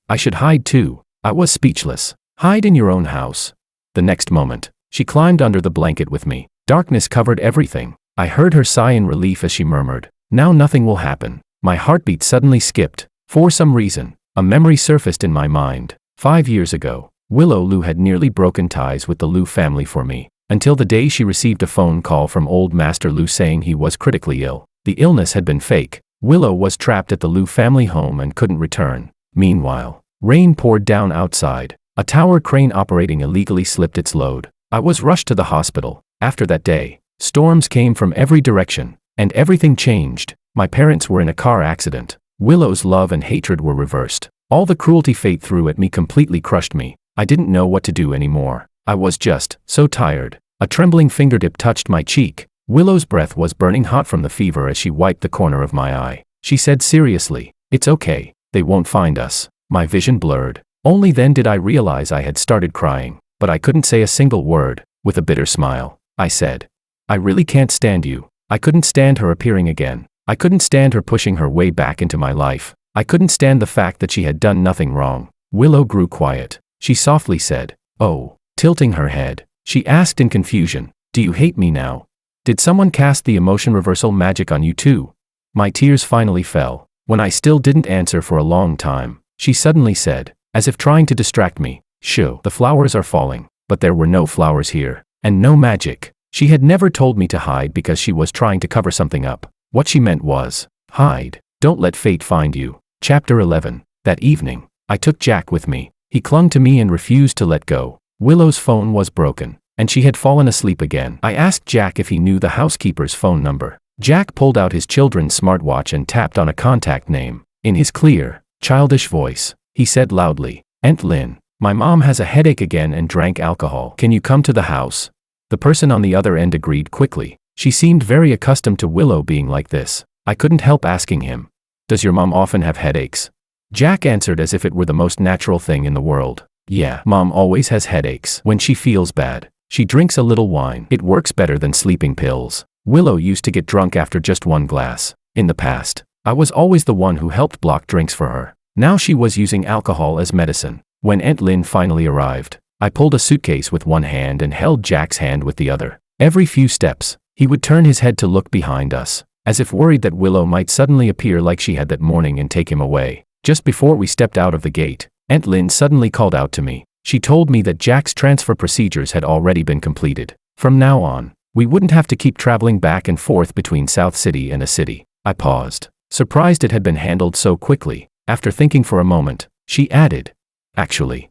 I should hide too." I was speechless. "Hide in your own house." The next moment, she climbed under the blanket with me. Darkness covered everything. I heard her sigh in relief as she murmured, "Now nothing will happen." My heartbeat suddenly skipped. For some reason, a memory surfaced in my mind. 5 years ago, Willow Liu had nearly broken ties with the Liu family for me, until the day she received a phone call from old Master Liu saying he was critically ill. The illness had been fake. Willow was trapped at the Liu family home and couldn't return. Meanwhile, rain poured down outside. A tower crane operating illegally slipped its load. I was rushed to the hospital. After that day, storms came from every direction, and everything changed. My parents were in a car accident. Willow's love and hatred were reversed. All the cruelty fate threw at me completely crushed me. I didn't know what to do anymore. I was just so tired. A trembling fingertip touched my cheek. Willow's breath was burning hot from the fever as she wiped the corner of my eye. She said seriously, "It's okay. They won't find us." My vision blurred. Only then did I realize I had started crying, but I couldn't say a single word. With a bitter smile, I said, "I really can't stand you." I couldn't stand her appearing again. I couldn't stand her pushing her way back into my life. I couldn't stand the fact that she had done nothing wrong. Willow grew quiet. She softly said, "Oh." Tilting her head, she asked in confusion, "Do you hate me now? Did someone cast the emotion reversal magic on you too?" My tears finally fell. When I still didn't answer for a long time, she suddenly said, as if trying to distract me, "Shoo, the flowers are falling." But there were no flowers here, and no magic. She had never told me to hide because she was trying to cover something up. What she meant was, hide. Don't let fate find you. Chapter 11. That evening, I took Jack with me. He clung to me and refused to let go. Willow's phone was broken. and she had fallen asleep again. I asked Jack if he knew the housekeeper's phone number. Jack pulled out his children's smartwatch and tapped on a contact name. In his clear, childish voice, he said loudly, "Aunt Lynn, my mom has a headache again and drank alcohol. Can you come to the house?" The person on the other end agreed quickly. She seemed very accustomed to Willow being like this. I couldn't help asking him, "Does your mom often have headaches?" Jack answered as if it were the most natural thing in the world. "Yeah, mom always has headaches. When she feels bad, she drinks a little wine. It works better than sleeping pills. Willow used to get drunk after just one glass. In the past, I was always the one who helped block drinks for her. Now she was using alcohol as medicine." When Aunt Lynn finally arrived, I pulled a suitcase with one hand and held Jack's hand with the other. Every few steps, he would turn his head to look behind us, as if worried that Willow might suddenly appear like she had that morning and take him away. Just before we stepped out of the gate, Aunt Lynn suddenly called out to me. She told me that Jack's transfer procedures had already been completed. From now on, we wouldn't have to keep traveling back and forth between South City and a city. I paused, surprised it had been handled so quickly. After thinking for a moment, she added, "Actually,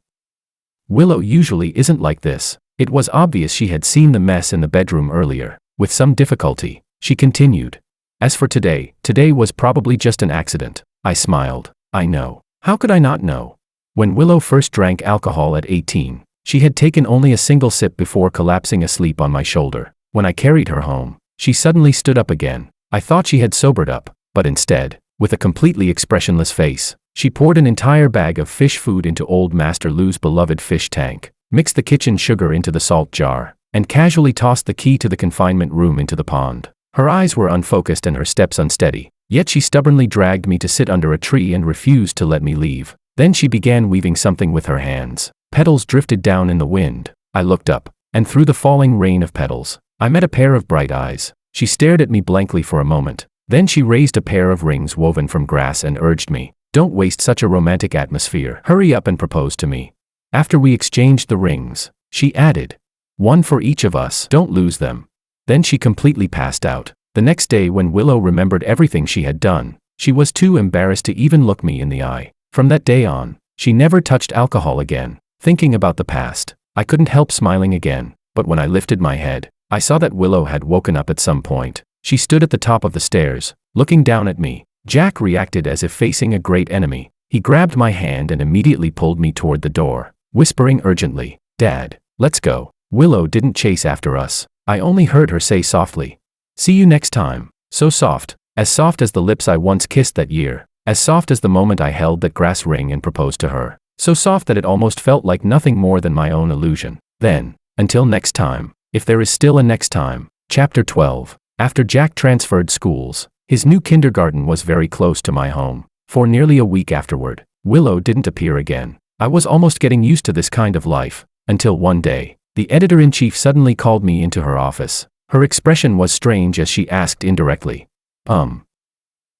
Willow usually isn't like this." It was obvious she had seen the mess in the bedroom earlier. With some difficulty, she continued, "As for today, today was probably just an accident." I smiled. I know. How could I not know? When Willow first drank alcohol at 18, she had taken only a single sip before collapsing asleep on my shoulder. When I carried her home, she suddenly stood up again. I thought she had sobered up, but instead, with a completely expressionless face, she poured an entire bag of fish food into old Master Lou's beloved fish tank, mixed the kitchen sugar into the salt jar, and casually tossed the key to the confinement room into the pond. Her eyes were unfocused and her steps unsteady, yet she stubbornly dragged me to sit under a tree and refused to let me leave. Then she began weaving something with her hands. Petals drifted down in the wind. I looked up, and through the falling rain of petals, I met a pair of bright eyes. She stared at me blankly for a moment. Then she raised a pair of rings woven from grass and urged me, "Don't waste such a romantic atmosphere. Hurry up and propose to me." After we exchanged the rings, she added, "One for each of us. Don't lose them." Then she completely passed out. The next day when Willow remembered everything she had done, she was too embarrassed to even look me in the eye. From that day on, she never touched alcohol again. Thinking about the past, I couldn't help smiling again, but when I lifted my head, I saw that Willow had woken up at some point. She stood at the top of the stairs, looking down at me. Jack reacted as if facing a great enemy. He grabbed my hand and immediately pulled me toward the door, whispering urgently, "Dad, let's go." Willow didn't chase after us. I only heard her say softly, "See you next time." So soft as the lips I once kissed that year, as soft as the moment I held that grass ring and proposed to her, so soft that it almost felt like nothing more than my own illusion. Then, until next time, if there is still a next time. Chapter 12. After Jack transferred schools, his new kindergarten was very close to my home. For nearly a week afterward, Willow didn't appear again. I was almost getting used to this kind of life, until one day, the editor-in-chief suddenly called me into her office. Her expression was strange as she asked indirectly,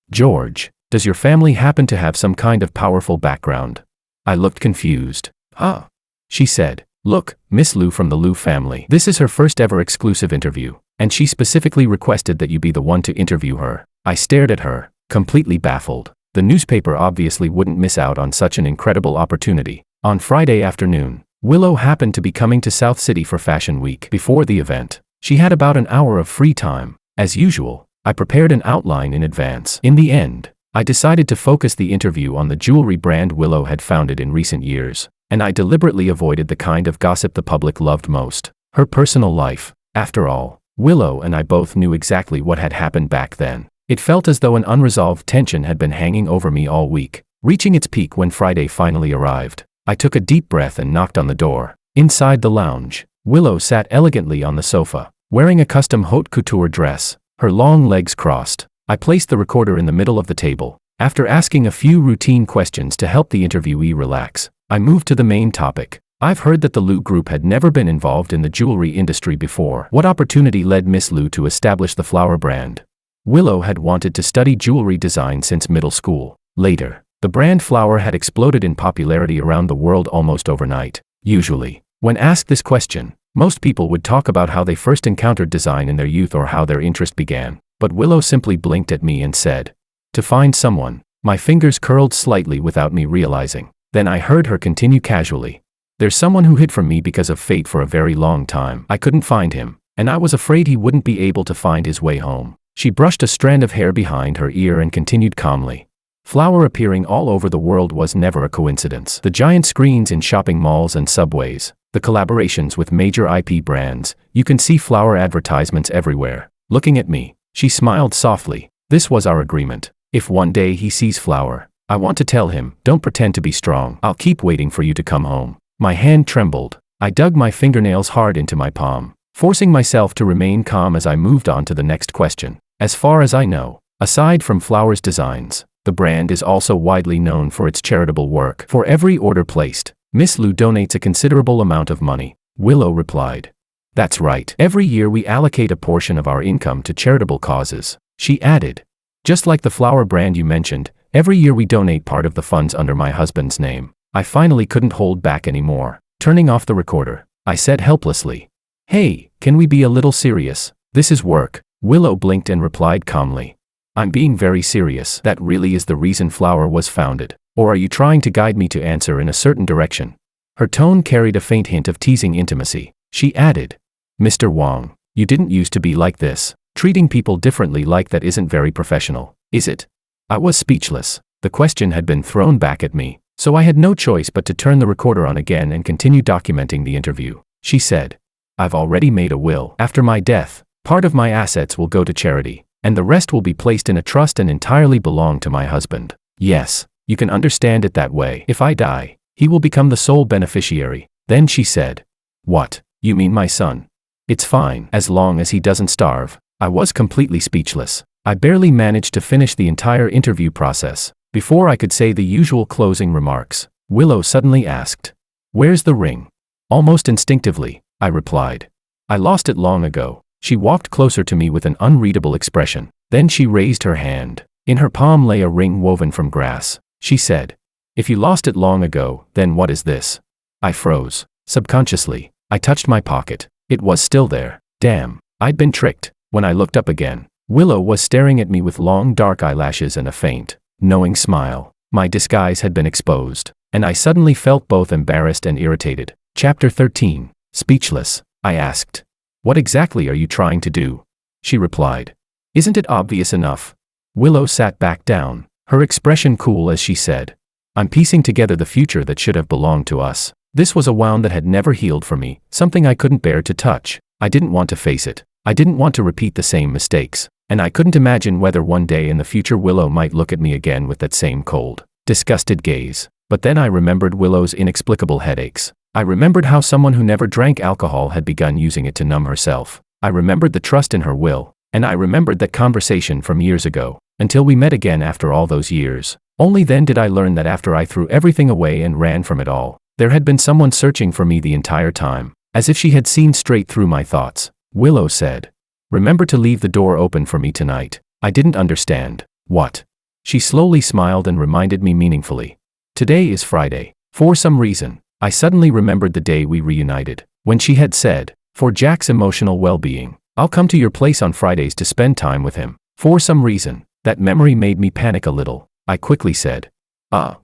"George, does your family happen to have some kind of powerful background?" I looked confused. "Huh?" she said. "Look, Miss Lou from the Lou family. This is her first ever exclusive interview, and she specifically requested that you be the one to interview her." I stared at her, completely baffled. The newspaper obviously wouldn't miss out on such an incredible opportunity. On Friday afternoon, Willow happened to be coming to South City for Fashion Week. Before the event, she had about an hour of free time. As usual, I prepared an outline in advance. In the end, I decided to focus the interview on the jewelry brand Willow had founded in recent years, and I deliberately avoided the kind of gossip the public loved most, her personal life. After all, Willow and I both knew exactly what had happened back then. It felt as though an unresolved tension had been hanging over me all week, reaching its peak when Friday finally arrived. I took a deep breath and knocked on the door. Inside the lounge, Willow sat elegantly on the sofa, wearing a custom haute couture dress, her long legs crossed. I placed the recorder in the middle of the table. After asking a few routine questions to help the interviewee relax, I moved to the main topic. "I've heard that the Lou Group had never been involved in the jewelry industry before. What opportunity led Miss Lou to establish the flower brand?" Willow had wanted to study jewelry design since middle school. Later, the brand flower had exploded in popularity around the world almost overnight. Usually, when asked this question, most people would talk about how they first encountered design in their youth or how their interest began. But Willow simply blinked at me and said, "To find someone." My fingers curled slightly without me realizing. Then I heard her continue casually, There's someone who hid from me because of fate for a very long time. I couldn't find him, and I was afraid he wouldn't be able to find his way home. She brushed a strand of hair behind her ear and continued calmly. Flower appearing all over the world was never a coincidence. The giant screens in shopping malls and subways, the collaborations with major IP brands, you can see Flower advertisements everywhere. Looking at me, she smiled softly. This was our agreement. If one day he sees Flower, I want to tell him, don't pretend to be strong. I'll keep waiting for you to come home. My hand trembled. I dug my fingernails hard into my palm, forcing myself to remain calm as I moved on to the next question. As far as I know, aside from Flower's designs, the brand is also widely known for its charitable work. For every order placed, Miss Lu donates a considerable amount of money, Willow replied. That's right. Every year we allocate a portion of our income to charitable causes, she added. Just like the Flower brand you mentioned, every year we donate part of the funds under my husband's name. I finally couldn't hold back anymore. Turning off the recorder, I said helplessly, "Hey, can we be a little serious? This is work." Willow blinked and replied calmly, "I'm being very serious. That really is the reason Flower was founded. Or are you trying to guide me to answer in a certain direction?" Her tone carried a faint hint of teasing intimacy. She added, "Mr. Wang, you didn't used to be like this. Treating people differently like that isn't very professional, is it?" I was speechless. The question had been thrown back at me, so I had no choice but to turn the recorder on again and continue documenting the interview. She said, "I've already made a will. After my death, part of my assets will go to charity, and the rest will be placed in a trust and entirely belong to my husband. Yes, you can understand it that way. If I die, he will become the sole beneficiary." Then she said, "What, you mean my son? It's fine, as long as he doesn't starve." I was completely speechless. I barely managed to finish the entire interview process. Before I could say the usual closing remarks, Willow suddenly asked, "Where's the ring?" Almost instinctively, I replied, "I lost it long ago." She walked closer to me with an unreadable expression. Then she raised her hand. In her palm lay a ring woven from grass. She said, "If you lost it long ago, then what is this?" I froze. Subconsciously, I touched my pocket. It was still there. Damn, I'd been tricked. When I looked up again, Willow was staring at me with long dark eyelashes and a faint, knowing smile. My disguise had been exposed, and I suddenly felt both embarrassed and irritated. Chapter 13. Speechless, I asked. "What exactly are you trying to do?" She replied, "Isn't it obvious enough?" Willow sat back down, her expression cool as she said, "I'm piecing together the future that should have belonged to us." This was a wound that had never healed for me, something I couldn't bear to touch. I didn't want to face it. I didn't want to repeat the same mistakes, and I couldn't imagine whether one day in the future Willow might look at me again with that same cold, disgusted gaze. But then I remembered Willow's inexplicable headaches. I remembered how someone who never drank alcohol had begun using it to numb herself. I remembered the trust in her will, and I remembered that conversation from years ago, until we met again after all those years. Only then did I learn that after I threw everything away and ran from it all, there had been someone searching for me the entire time, as if she had seen straight through my thoughts. Willow said, "Remember to leave the door open for me tonight." I didn't understand. What? She slowly smiled and reminded me meaningfully. "Today is Friday." For some reason, I suddenly remembered the day we reunited, when she had said, "For Jack's emotional well-being, I'll come to your place on Fridays to spend time with him." For some reason, that memory made me panic a little. I quickly said,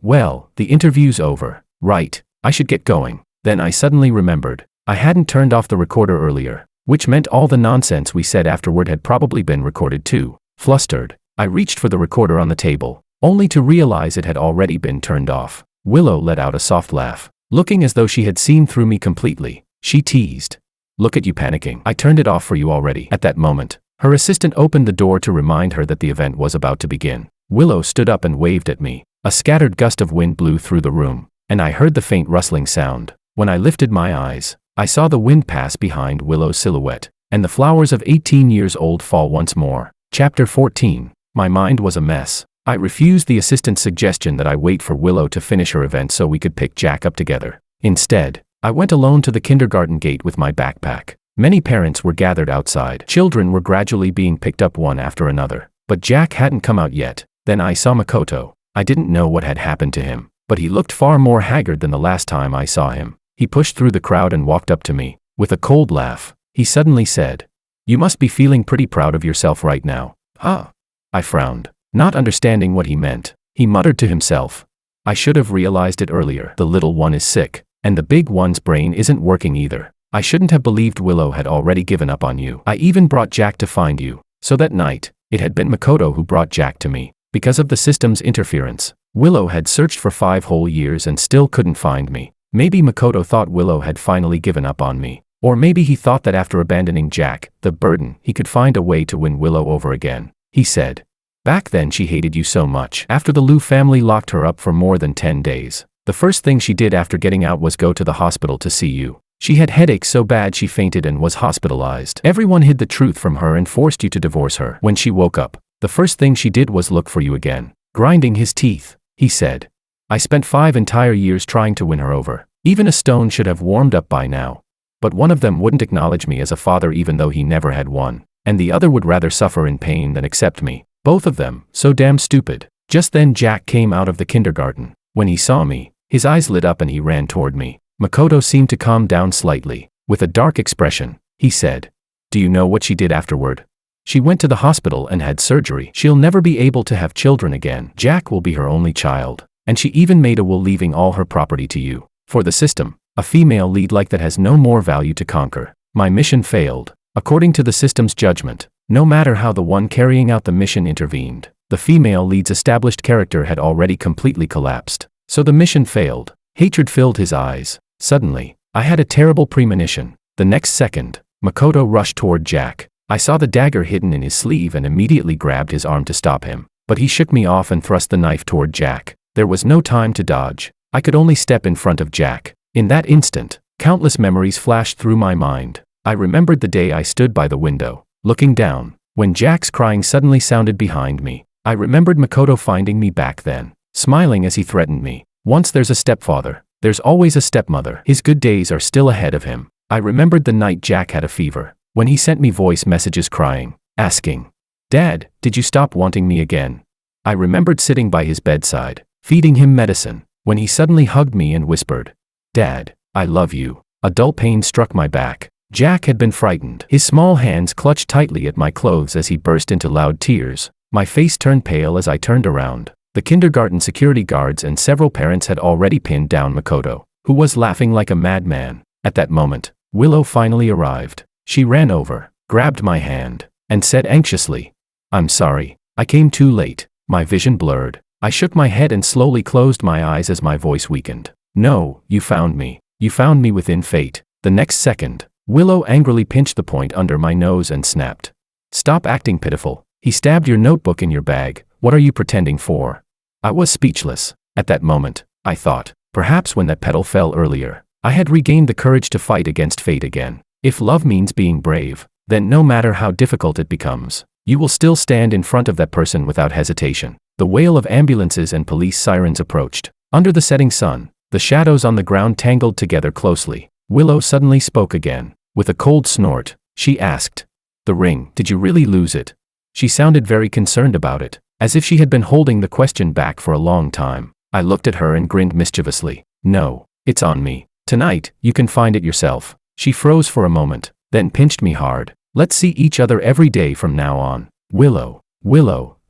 Well, the interview's over, right? I should get going." Then I suddenly remembered, I hadn't turned off the recorder earlier, which meant all the nonsense we said afterward had probably been recorded too. Flustered, I reached for the recorder on the table, only to realize it had already been turned off. Willow let out a soft laugh. Looking as though she had seen through me completely, she teased, "Look at you panicking. I turned it off for you already." At that moment, her assistant opened the door to remind her that the event was about to begin. Willow stood up and waved at me. A scattered gust of wind blew through the room, and I heard the faint rustling sound. When I lifted my eyes, I saw the wind pass behind Willow's silhouette, and the flowers of 18 years old fall once more. Chapter 14. My mind was a mess. I refused the assistant's suggestion that I wait for Willow to finish her event so we could pick Jack up together. Instead, I went alone to the kindergarten gate with my backpack. Many parents were gathered outside. Children were gradually being picked up one after another, but Jack hadn't come out yet. Then I saw Makoto. I didn't know what had happened to him, but he looked far more haggard than the last time I saw him. He pushed through the crowd and walked up to me. With a cold laugh, he suddenly said, "You must be feeling pretty proud of yourself right now, huh?" I frowned, not understanding what he meant. He muttered to himself, "I should have realized it earlier. The little one is sick." And the big one's brain isn't working either. I shouldn't have believed Willow had already given up on you. I even brought Jack to find you. So that night, it had been Makoto who brought Jack to me. Because of the system's interference, Willow had searched for 5 whole years and still couldn't find me. Maybe Makoto thought Willow had finally given up on me. Or maybe he thought that after abandoning Jack, the burden, he could find a way to win Willow over again. He said, "Back then she hated you so much." After the Liu family locked her up for more than 10 days, the first thing she did after getting out was go to the hospital to see you. She had headaches so bad she fainted and was hospitalized. Everyone hid the truth from her and forced you to divorce her. When she woke up, the first thing she did was look for you again. Grinding his teeth, he said, "I spent 5 entire years trying to win her over. Even a stone should have warmed up by now. But one of them wouldn't acknowledge me as a father even though he never had one. And the other would rather suffer in pain than accept me. Both of them, so damn stupid." Just then Jack came out of the kindergarten. When he saw me, his eyes lit up and he ran toward me. Makoto seemed to calm down slightly. With a dark expression, he said, "Do you know what she did afterward? She went to the hospital and had surgery. She'll never be able to have children again. Jack will be her only child. And she even made a will leaving all her property to you. For the system, a female lead like that has no more value to conquer. My mission failed. According to the system's judgment, no matter how the one carrying out the mission intervened, the female lead's established character had already completely collapsed. So the mission failed." Hatred filled his eyes. Suddenly, I had a terrible premonition. The next second, Makoto rushed toward Jack. I saw the dagger hidden in his sleeve and immediately grabbed his arm to stop him. But he shook me off and thrust the knife toward Jack. There was no time to dodge. I could only step in front of Jack. In that instant, countless memories flashed through my mind. I remembered the day I stood by the window, looking down, when Jack's crying suddenly sounded behind me. I remembered Makoto finding me back then, smiling as he threatened me. Once there's a stepfather, there's always a stepmother. His good days are still ahead of him. I remembered the night Jack had a fever, when he sent me voice messages crying, asking, "Dad, did you stop wanting me again?" I remembered sitting by his bedside, feeding him medicine, when he suddenly hugged me and whispered, "Dad, I love you." A dull pain struck my back. Jack had been frightened. His small hands clutched tightly at my clothes as he burst into loud tears. My face turned pale as I turned around. The kindergarten security guards and several parents had already pinned down Makoto, who was laughing like a madman. At that moment, Willow finally arrived. She ran over, grabbed my hand, and said anxiously, "I'm sorry, I came too late." My vision blurred. I shook my head and slowly closed my eyes as my voice weakened. "No, you found me. You found me within fate." The next second, Willow angrily pinched the point under my nose and snapped, "Stop acting pitiful. He stabbed your notebook in your bag. What are you pretending for?" I was speechless. At that moment, I thought, perhaps when that petal fell earlier, I had regained the courage to fight against fate again. If love means being brave, then no matter how difficult it becomes, you will still stand in front of that person without hesitation. The wail of ambulances and police sirens approached. Under the setting sun, the shadows on the ground tangled together closely. Willow suddenly spoke again. With a cold snort, she asked, "The ring, did you really lose it?" She sounded very concerned about it, as if she had been holding the question back for a long time. I looked at her and grinned mischievously. "No, it's on me. Tonight, you can find it yourself." She froze for a moment, then pinched me hard. "Let's see each other every day from now on." Willow,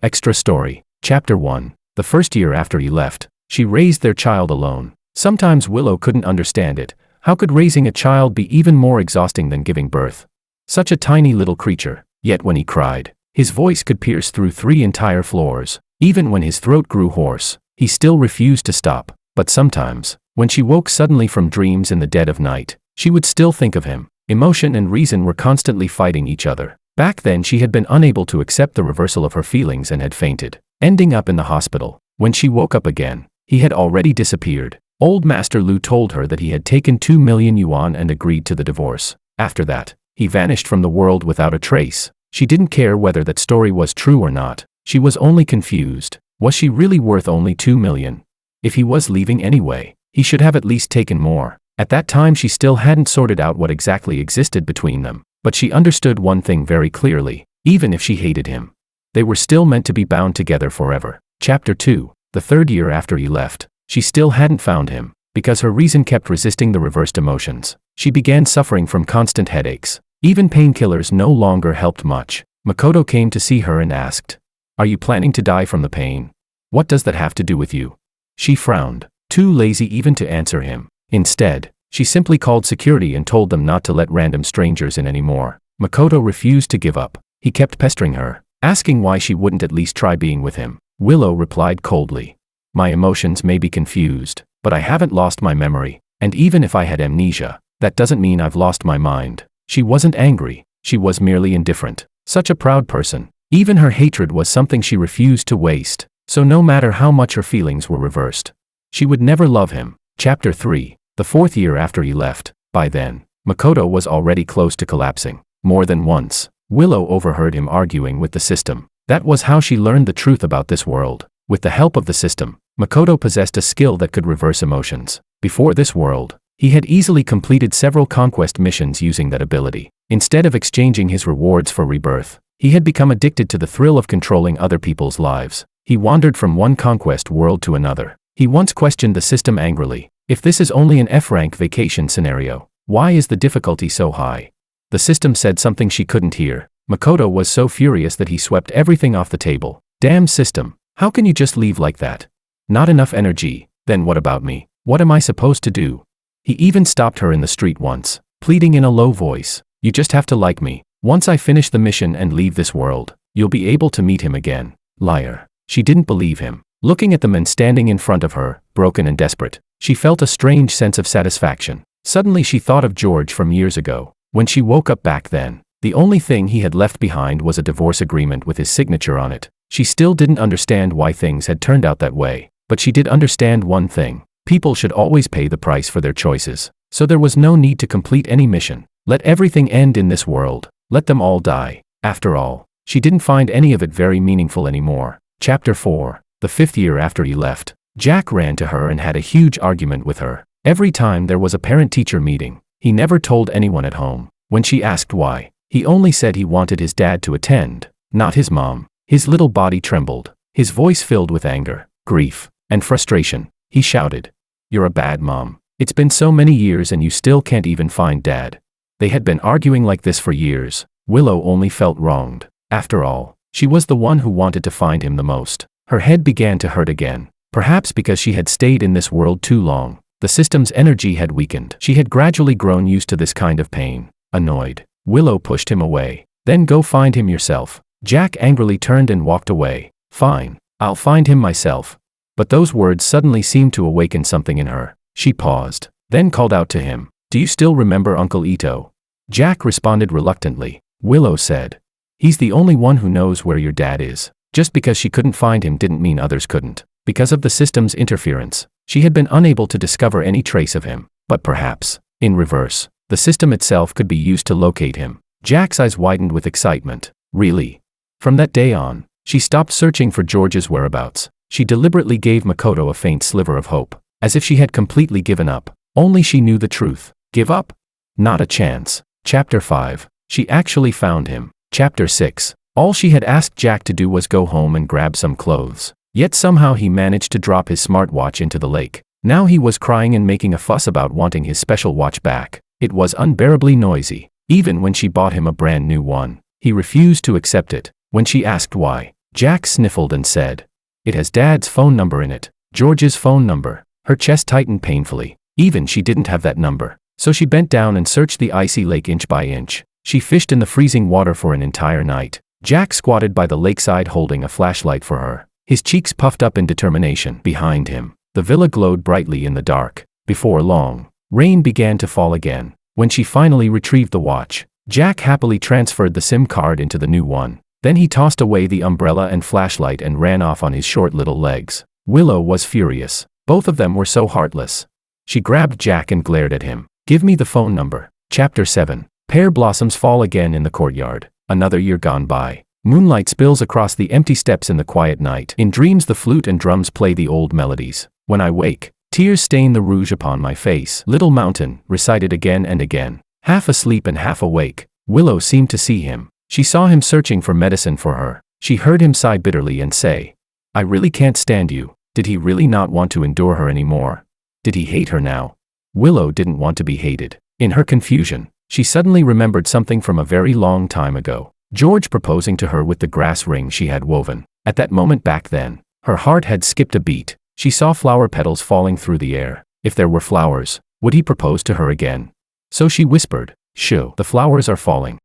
extra story. Chapter 1. The first year after he left, she raised their child alone. Sometimes Willow couldn't understand it. How could raising a child be even more exhausting than giving birth? Such a tiny little creature, yet when he cried, his voice could pierce through 3 entire floors. Even when his throat grew hoarse, he still refused to stop. But sometimes, when she woke suddenly from dreams in the dead of night, she would still think of him. Emotion and reason were constantly fighting each other. Back then she had been unable to accept the reversal of her feelings and had fainted, ending up in the hospital. When she woke up again, he had already disappeared. Old Master Liu told her that he had taken 2 million yuan and agreed to the divorce. After that, he vanished from the world without a trace. She didn't care whether that story was true or not. She was only confused. Was she really worth only 2 million? If he was leaving anyway, he should have at least taken more. At that time she still hadn't sorted out what exactly existed between them. But she understood one thing very clearly. Even if she hated him, they were still meant to be bound together forever. Chapter 2. The third year after he left, she still hadn't found him. Because her reason kept resisting the reversed emotions, she began suffering from constant headaches. Even painkillers no longer helped much. Makoto came to see her and asked, "Are you planning to die from the pain? What does that have to do with you?" She frowned, too lazy even to answer him. Instead, she simply called security and told them not to let random strangers in anymore. Makoto refused to give up. He kept pestering her, asking why she wouldn't at least try being with him. Willow replied coldly, "My emotions may be confused, but I haven't lost my memory, and even if I had amnesia, that doesn't mean I've lost my mind." She wasn't angry, she was merely indifferent. Such a proud person. Even her hatred was something she refused to waste, so no matter how much her feelings were reversed, she would never love him. Chapter 3. The 4th year after he left. By then, Makoto was already close to collapsing. More than once, Willow overheard him arguing with the system. That was how she learned the truth about this world. With the help of the system, Makoto possessed a skill that could reverse emotions. Before this world, he had easily completed several conquest missions using that ability. Instead of exchanging his rewards for rebirth, he had become addicted to the thrill of controlling other people's lives. He wandered from one conquest world to another. He once questioned the system angrily. If this is only an F-rank vacation scenario, why is the difficulty so high? The system said something she couldn't hear. Makoto was so furious that he swept everything off the table. Damn system, how can you just leave like that? Not enough energy. Then what about me? What am I supposed to do? He even stopped her in the street once, pleading in a low voice, "You just have to like me. Once I finish the mission and leave this world, you'll be able to meet him again." Liar. She didn't believe him. Looking at the men standing in front of her, broken and desperate, she felt a strange sense of satisfaction. Suddenly she thought of George from years ago. When she woke up back then, the only thing he had left behind was a divorce agreement with his signature on it. She still didn't understand why things had turned out that way, but she did understand one thing. People should always pay the price for their choices. So there was no need to complete any mission. Let everything end in this world. Let them all die. After all, she didn't find any of it very meaningful anymore. Chapter 4. The 5th year after he left, Jack ran to her and had a huge argument with her. Every time there was a parent-teacher meeting, he never told anyone at home. When she asked why, he only said he wanted his dad to attend, not his mom. His little body trembled, his voice filled with anger, grief, and frustration. He shouted, "You're a bad mom. It's been so many years and you still can't even find dad." They had been arguing like this for years. Willow only felt wronged. After all, she was the one who wanted to find him the most. Her head began to hurt again, perhaps because she had stayed in this world too long. The system's energy had weakened. She had gradually grown used to this kind of pain. Annoyed, Willow pushed him away. "Then go find him yourself." Jack angrily turned and walked away. "Fine, I'll find him myself." But those words suddenly seemed to awaken something in her. She paused, then called out to him, "Do you still remember Uncle Ito?" Jack responded reluctantly. Willow said, "He's the only one who knows where your dad is." Just because she couldn't find him didn't mean others couldn't. Because of the system's interference, she had been unable to discover any trace of him. But perhaps, in reverse, the system itself could be used to locate him. Jack's eyes widened with excitement. Really? From that day on, she stopped searching for George's whereabouts. She deliberately gave Makoto a faint sliver of hope, as if she had completely given up. Only she knew the truth. Give up? Not a chance. Chapter 5. She actually found him. Chapter 6. All she had asked Jack to do was go home and grab some clothes. Yet somehow he managed to drop his smartwatch into the lake. Now he was crying and making a fuss about wanting his special watch back. It was unbearably noisy. Even when she bought him a brand new one, he refused to accept it. When she asked why, Jack sniffled and said, "It has Dad's phone number in it." George's phone number. Her chest tightened painfully. Even she didn't have that number. So she bent down and searched the icy lake inch by inch. She fished in the freezing water for an entire night. Jack squatted by the lakeside holding a flashlight for her. His cheeks puffed up in determination. Behind him, the villa glowed brightly in the dark. Before long, rain began to fall again. When she finally retrieved the watch, Jack happily transferred the SIM card into the new one. Then he tossed away the umbrella and flashlight and ran off on his short little legs. Willow was furious. Both of them were so heartless. She grabbed Jack and glared at him. "Give me the phone number." Chapter 7. Pear blossoms fall again in the courtyard. Another year gone by. Moonlight spills across the empty steps in the quiet night. In dreams the flute and drums play the old melodies. When I wake, tears stain the rouge upon my face. Little Mountain, recited again and again. Half asleep and half awake, Willow seemed to see him. She saw him searching for medicine for her. She heard him sigh bitterly and say, "I really can't stand you." Did he really not want to endure her anymore? Did he hate her now? Willow didn't want to be hated. In her confusion, she suddenly remembered something from a very long time ago. George proposing to her with the grass ring she had woven. At that moment back then, her heart had skipped a beat. She saw flower petals falling through the air. If there were flowers, Would he propose to her again? So she whispered, "Shoo, the flowers are falling."